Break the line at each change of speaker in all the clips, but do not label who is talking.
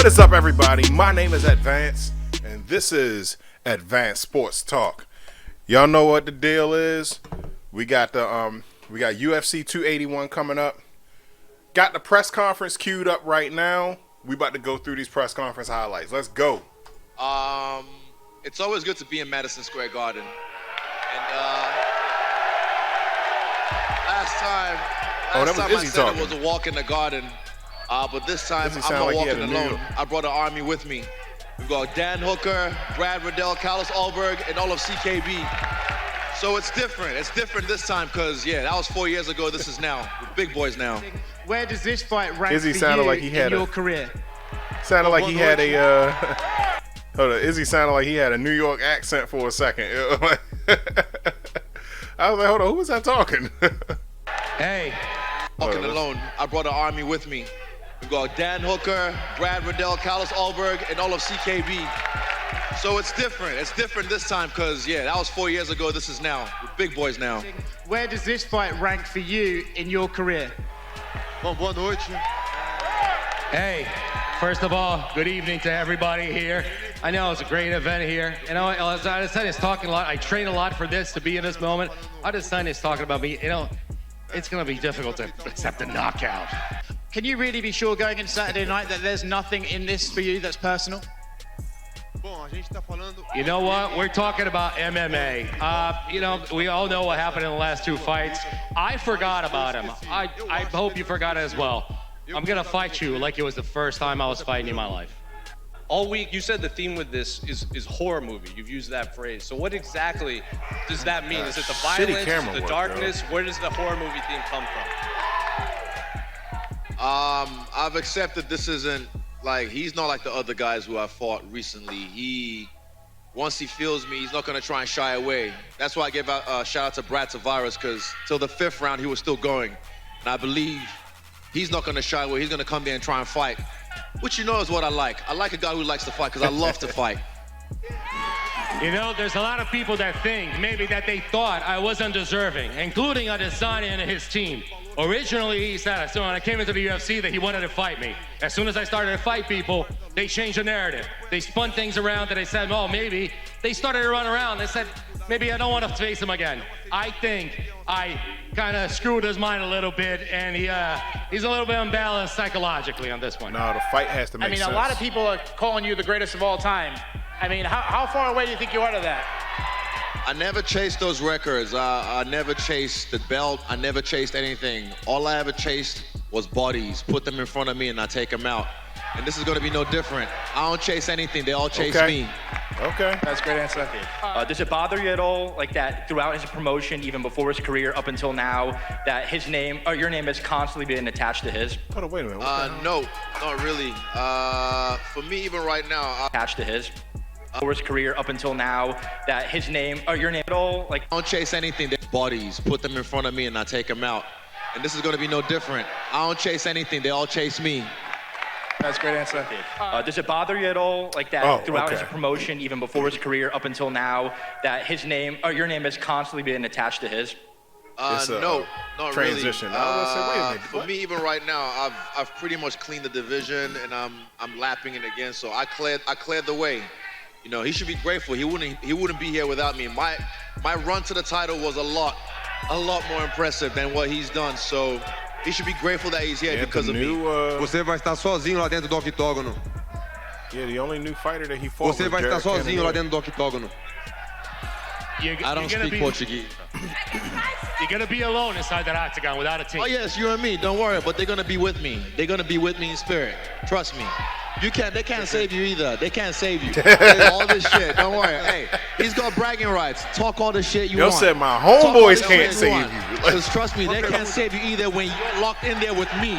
What is up, everybody? My name is Advance, and this is Advance Sports Talk. Y'all know what the deal is. We got UFC 281 coming up. Got the press conference queued up right now. We about to go through these press conference highlights. Let's go.
It's always good to be in Madison Square Garden. And last time I said it was a walk in the garden. But this time I'm not walking alone. I brought an army with me. We've got Dan Hooker, Brad Riddell, Carlos Ulberg, and all of CKB. So it's different. It's different this time because, yeah, that was 4 years ago. This is now. We're big boys now.
Where does this fight rank
Izzy
for
sounded
you
like he had
in your career?
Sounded like he had a hold on. Izzy sounded like he had a New York accent for a second. I was like, hold on, who was that talking?
Hey, walking alone. I brought an army with me. We've got Dan Hooker, Brad Riddell, Carlos Ulberg, and all of CKB. So it's different. It's different this time because, yeah, that was 4 years ago. This is now. We're big boys now.
Where does this fight rank for you in your career?
Boa noite.
Hey, first of all, good evening to everybody here. I know it's a great event here. You know, as I said, it's talking a lot. I train a lot for this, to be in this moment. I just signed this talking about me. You know, it's going to be difficult to accept a knockout.
Can you really be sure going into Saturday night that there's nothing in this for you that's personal?
You know what? We're talking about MMA. You know, we all know what happened in the last two fights. I forgot about him. I hope you forgot it as well. I'm going to fight you like it was the first time I was fighting in my life.
All week, you said the theme with this is horror movie. You've used that phrase. So what exactly does that mean? Is it the violence, is it the darkness? Where does the horror movie theme come from?
I've accepted this isn't like, he's not like the other guys who I fought recently. Once he feels me, he's not gonna try and shy away. That's why I give a shout out to Brad Tavares, because till the 5th round, he was still going. And I believe he's not gonna shy away. He's gonna come there and try and fight, which you know is what I like. I like a guy who likes to fight because I love to fight.
You know, there's a lot of people that think maybe that they thought I was undeserving, including Adesanya and his team. Originally, he said, so when I came into the UFC, that he wanted to fight me. As soon as I started to fight people, they changed the narrative. They spun things around and they said, oh, maybe. They started to run around. They said, maybe I don't want to face him again. I think I kind of screwed his mind a little bit, and he's a little bit unbalanced psychologically on this one.
No, the fight has to make sense.
I mean, a lot of people are calling you the greatest of all time. I mean, how far away do you think you are to that?
I never chased those records. I never chased the belt. I never chased anything. All I ever chased was bodies. Put them in front of me and I take them out. And this is going to be no different. I don't chase anything. They all chase me.
Okay.
That's a great answer.
Does it bother you at all, like that throughout his promotion, even before his career, up until now, that his name, or your name has constantly been attached to his?
Hold on, wait a minute.
No, not really. For me, even right now,
Attached to his? For his career up until now, that his name, or your name at all, like...
I don't chase anything. They bodies. Put them in front of me and I take them out. And this is going to be no different. I don't chase anything. They all chase me.
That's a great answer.
Does it bother you at all, like that throughout his
okay.
promotion, even before his career up until now, that his name, or your name has constantly been attached to his?
No, not
transition.
really.
I was gonna say, wait a minute,
For me, even right now, I've pretty much cleaned the division, and I'm lapping it again. So I cleared the way. You know, he should be grateful. He wouldn't be here without me. My run to the title was a lot more impressive than what he's done. So he should be grateful that he's here because of me.
Você vai estar sozinho lá dentro do octógono.
Yeah, the only new fighter that he fought.
Você vai estar sozinho lá dentro do octógono.
I don't speak Portuguese.
You're going to be alone inside that octagon without a team.
Oh yes, you and me. Don't worry, but they're gonna be with me. They're gonna be with me in spirit. Trust me. They can't save you either. They can't save you. All this shit. Don't worry. Hey, he's got bragging rights. Talk all the shit you want.
Yo said my homeboys can't save you.
Because trust me, they can't save you either when you're locked in there with me.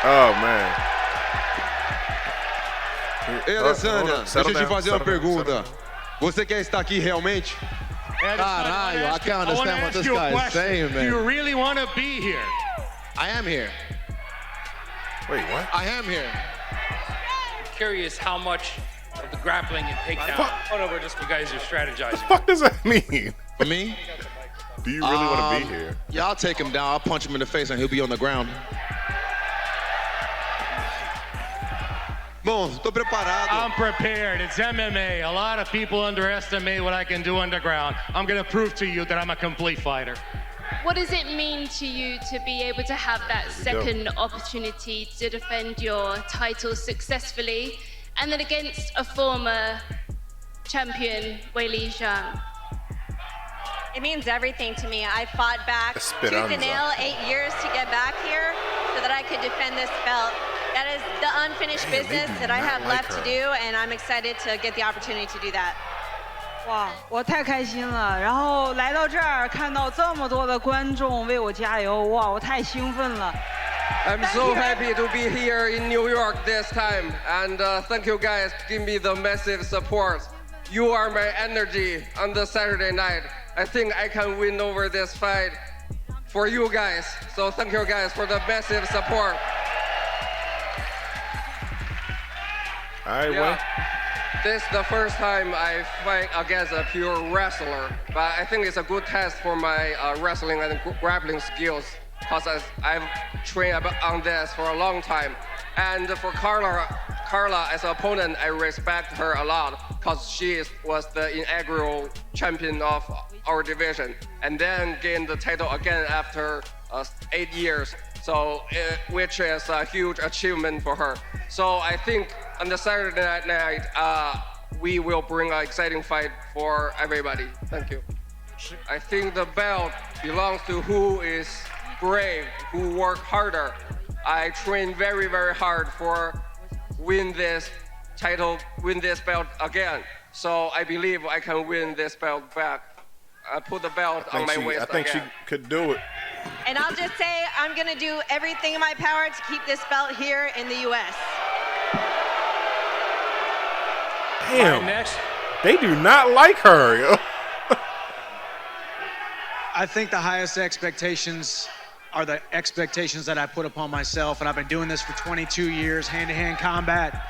Oh man.
Ei, Adesanya, deixa eu te fazer uma
Settle down.
pergunta. Você quer estar aqui realmente?
Caralho, I can't understand what this guy is saying,
Do you
man.
really want to be here?
I am here.
Wait, what?
I am here.
Curious how much of the grappling and takedown. Hold over, just you guys are strategizing.
What does that mean?
For me?
Do you really want to be here?
Yeah, I'll take him down. I'll punch him in the face and he'll be on the ground.
Bom, estou preparado.
I'm prepared. It's MMA. A lot of people underestimate what I can do underground. I'm going to prove to you that I'm a complete fighter.
What does it mean to you to be able to have that second opportunity to defend your title successfully and then against a former champion, Weili Zhang?
It means everything to me. I fought back tooth and nail 8 years to get back here so that I could defend this belt. That is the unfinished business that I have left to do, and I'm excited to get the opportunity to do that.
哇，我太开心了！然后来到这儿，看到这么多的观众为我加油，哇，我太兴奋了。
I'm so happy to be here in New York this time, and thank you guys to give me the massive support. You are my energy on the Saturday night. I think I can win over this fight for you guys. So thank you guys for the massive support.
All right, well.
This is the first time I fight against a pure wrestler, but I think it's a good test for my wrestling and grappling skills because I've trained on this for a long time. And for Carla as an opponent, I respect her a lot because she was the inaugural champion of our division and then gained the title again after 8 years. So, which is a huge achievement for her. So I think on the Saturday night, we will bring an exciting fight for everybody. Thank you. I think the belt belongs to who is brave, who work harder. I train very, very hard for win this title, win this belt again. So I believe I can win this belt back. I put the belt on my waist.
I think
again.
she could do it.
And I'll just say I'm going to do everything in my power to keep this belt here in the U.S.
Damn, they do not like her, yo.
I think the highest expectations are the expectations that I put upon myself, and I've been doing this for 22 years, hand-to-hand combat.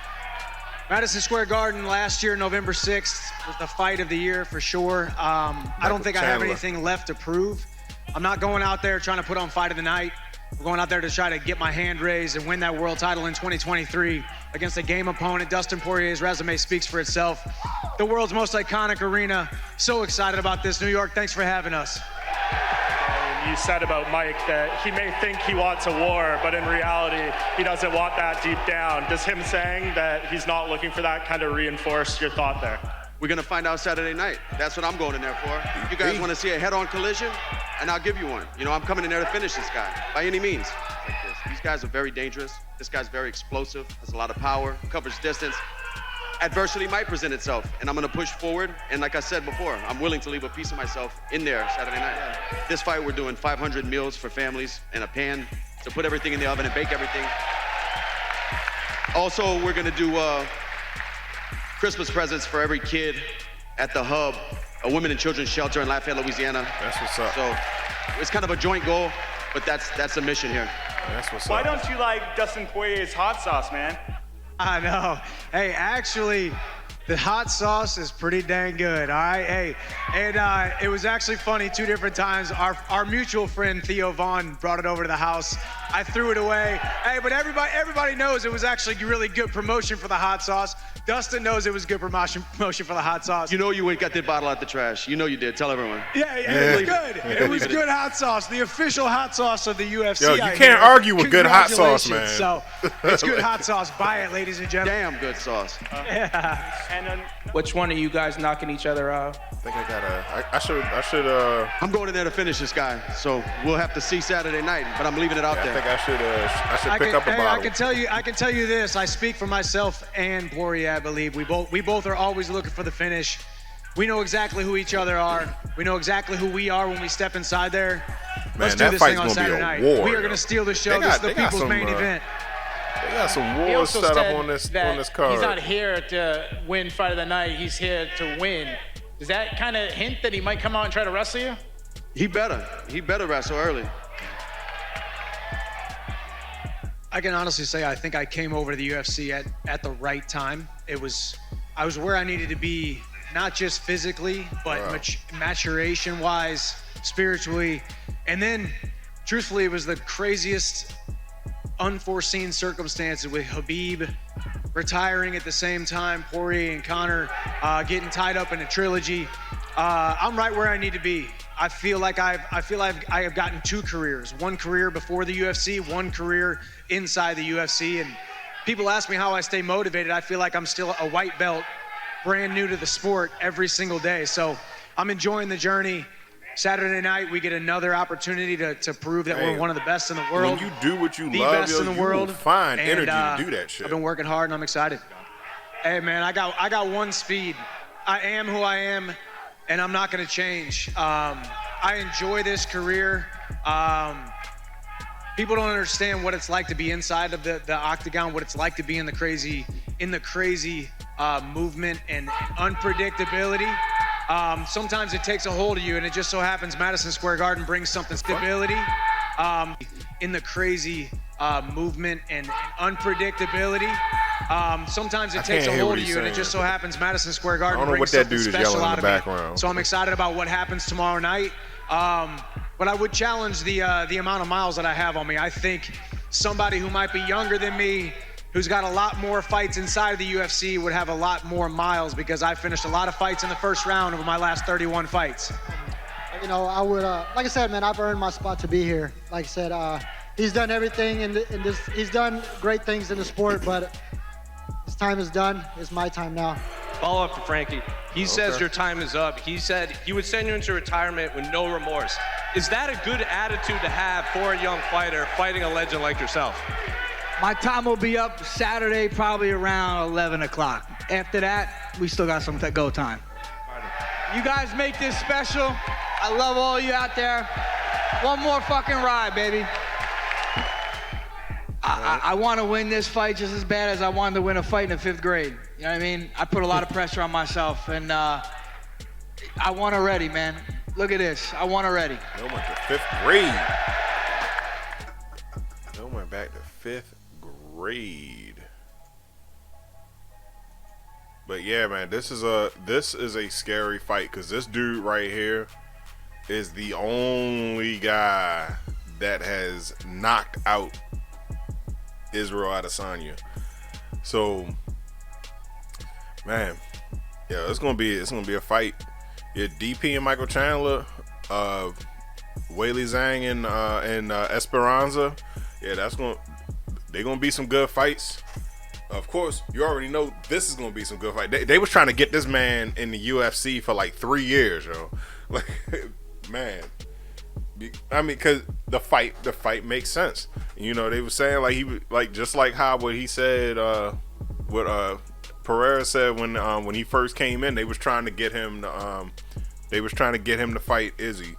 Madison Square Garden last year, November 6th, was the fight of the year for sure. I don't think I have anything left to prove. I'm not going out there trying to put on fight of the night. I'm going out there to try to get my hand raised and win that world title in 2023 against a game opponent. Dustin Poirier's resume speaks for itself. The world's most iconic arena. So excited about this. New York, thanks for having us.
You said about Mike that he may think he wants a war, but in reality, he doesn't want that deep down. Does him saying that he's not looking for that kind of reinforce your thought there?
We're going to find out Saturday night. That's what I'm going in there for. You guys want to see a head-on collision? And I'll give you one. You know, I'm coming in there to finish this guy by any means. Like this. These guys are very dangerous. This guy's very explosive, has a lot of power, covers distance. Adversity might present itself, and I'm going to push forward. And like I said before, I'm willing to leave a piece of myself in there Saturday night. Yeah. This fight, we're doing 500 meals for families and a pan to put everything in the oven and bake everything. Also, we're going to do Christmas presents for every kid at the Hub, a women and children's shelter in Lafayette, Louisiana.
That's what's up.
So it's kind of a joint goal, but that's the mission here.
That's what's
Why
up.
don't you like Dustin Poirier's hot sauce, man?
I know. Hey, actually, the hot sauce is pretty dang good, all right? Hey, and it was actually funny 2 different times. Our mutual friend, Theo Vaughn, brought it over to the house. I threw it away. Hey, but everybody knows it was actually really good promotion for the hot sauce. Dustin knows it was good promotion for the hot sauce.
You know you got that bottle out the trash. You know you did. Tell everyone.
Yeah, it was good. It was good hot sauce. The official hot sauce of the UFC.
Yo, you can't argue with good hot sauce, man.
So it's good hot sauce. Buy it, ladies and gentlemen.
Damn good sauce.
Yeah.
And
which one of you guys knocking each other out?
I think I gotta. I should.
I'm going in there to finish this guy. So we'll have to see Saturday night. But I'm leaving it out there.
I think I should pick up a bottle.
I can tell you this. I speak for myself and Poirier. I believe we both are always looking for the finish. We know exactly who each other are. We know exactly who we are when we step inside there. Let's do this thing on Saturday night. We are going to steal the show. This is the people's main event.
They got some wars set up on this card.
He's not here to win fight of the night. He's here to win. Does that kind of hint that he might come out and try to wrestle you?
He better wrestle early.
I can honestly say I think I came over to the UFC at the right time. I was where I needed to be, not just physically, but maturation-wise, spiritually. And then, truthfully, it was the craziest unforeseen circumstances with Khabib retiring at the same time, Poirier and Conor getting tied up in a trilogy. I'm right where I need to be. I feel like I have gotten 2 careers. 1 career before the UFC, 1 career inside the UFC. And people ask me how I stay motivated. I feel like I'm still a white belt, brand new to the sport every single day. So I'm enjoying the journey. Saturday night, we get another opportunity to prove that we're one of the best in the world.
When you do what you
the
love,
best in the world.
Find energy to do that shit.
I've been working hard and I'm excited. Hey man, I got one speed. I am who I am, and I'm not going to change. I enjoy this career. People don't understand what it's like to be inside of the octagon, what it's like to be in the crazy movement and unpredictability. Sometimes it takes a hold of you, and it just so happens Madison Square Garden brings something stability in the crazy movement and unpredictability. Sometimes it takes a hold of you, and it just so happens Madison Square Garden brings something special out of me. So I'm excited about what happens tomorrow night. But I would challenge the amount of miles that I have on me. I think somebody who might be younger than me, who's got a lot more fights inside of the UFC, would have a lot more miles, because I finished a lot of fights in the first round of my last 31 fights.
You know, I would, like I said, man, I've earned my spot to be here. Like I said, he's done everything in this. He's done great things in the sport, but his time is done. It's my time now.
Follow up to Frankie. He says your time is up. He said he would send you into retirement with no remorse. Is that a good attitude to have for a young fighter fighting a legend like yourself?
My time will be up Saturday, probably around 11 o'clock. After that, we still got some go time. You guys make this special. I love all you out there. One more fucking ride, baby. I want to win this fight just as bad as I wanted to win a fight in the 5th grade. You know what I mean? I put a lot of pressure on myself, and I won already, man. Look at this. I won already.
They went to 5th grade. They went back to 5th grade. But yeah, man, this is a scary fight, because this dude right here is the only guy that has knocked out Israel Adesanya. So, man, yeah, it's gonna be a fight. Yeah, DP and Michael Chandler, Weili Zhang and Esperanza. Yeah, they're gonna be some good fights. Of course, you already know this is gonna be some good fight. They was trying to get this man in the UFC for like 3 years, yo. Like, man. I mean, cause the fight makes sense. You know, they were saying like just like how what he said, what Pereira said when he first came in, they was trying to get him to fight Izzy.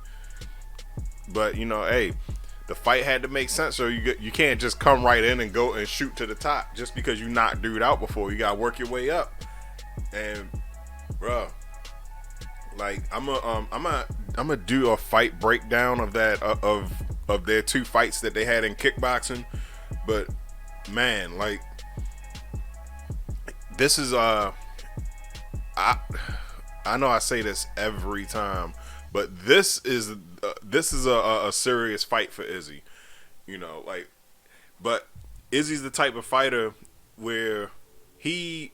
But you know, hey, the fight had to make sense. So you can't just come right in and go and shoot to the top just because you knocked dude out before. You gotta work your way up. And bro, like I'm gonna do a fight breakdown of that of their 2 fights that they had in kickboxing. But man, like, this is I know I say this every time, but this is a serious fight for Izzy. You know, like, but Izzy's the type of fighter where he's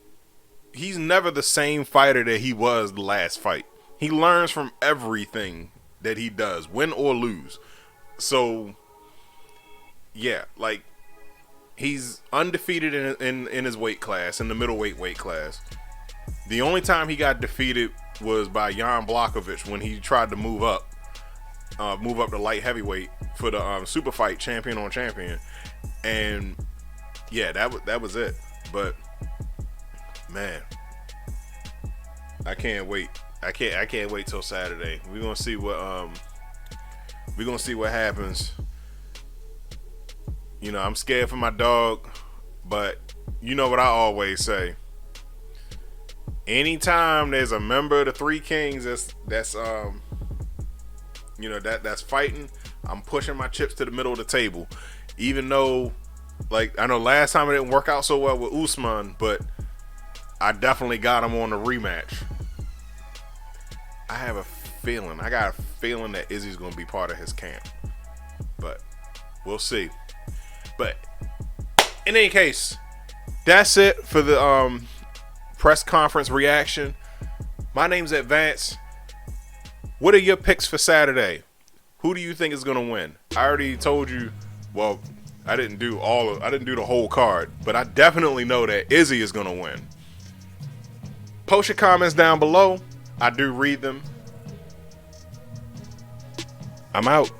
never the same fighter that he was the last fight. He learns from everything that he does, win or lose. So, yeah, like, he's undefeated in his weight class, in the middleweight weight class. The only time he got defeated was by Jan Blachowicz when he tried to move up to light heavyweight for the super fight champion on champion. And yeah, that was it. But man, I can't wait. I can't wait till Saturday. We're gonna see what happens. You know, I'm scared for my dog, but you know what I always say. Anytime there's a member of the Three Kings that's fighting, I'm pushing my chips to the middle of the table. Even though, like, I know last time it didn't work out so well with Usman, but I definitely got him on the rematch. I got a feeling that Izzy's gonna be part of his camp, but we'll see. But in any case, that's it for the press conference reaction. My name's Advance. What are your picks for Saturday? Who do you think is gonna win? I already told you. Well, I didn't do the whole card, but I definitely know that Izzy is gonna win. Post your comments down below. I do read them. I'm out.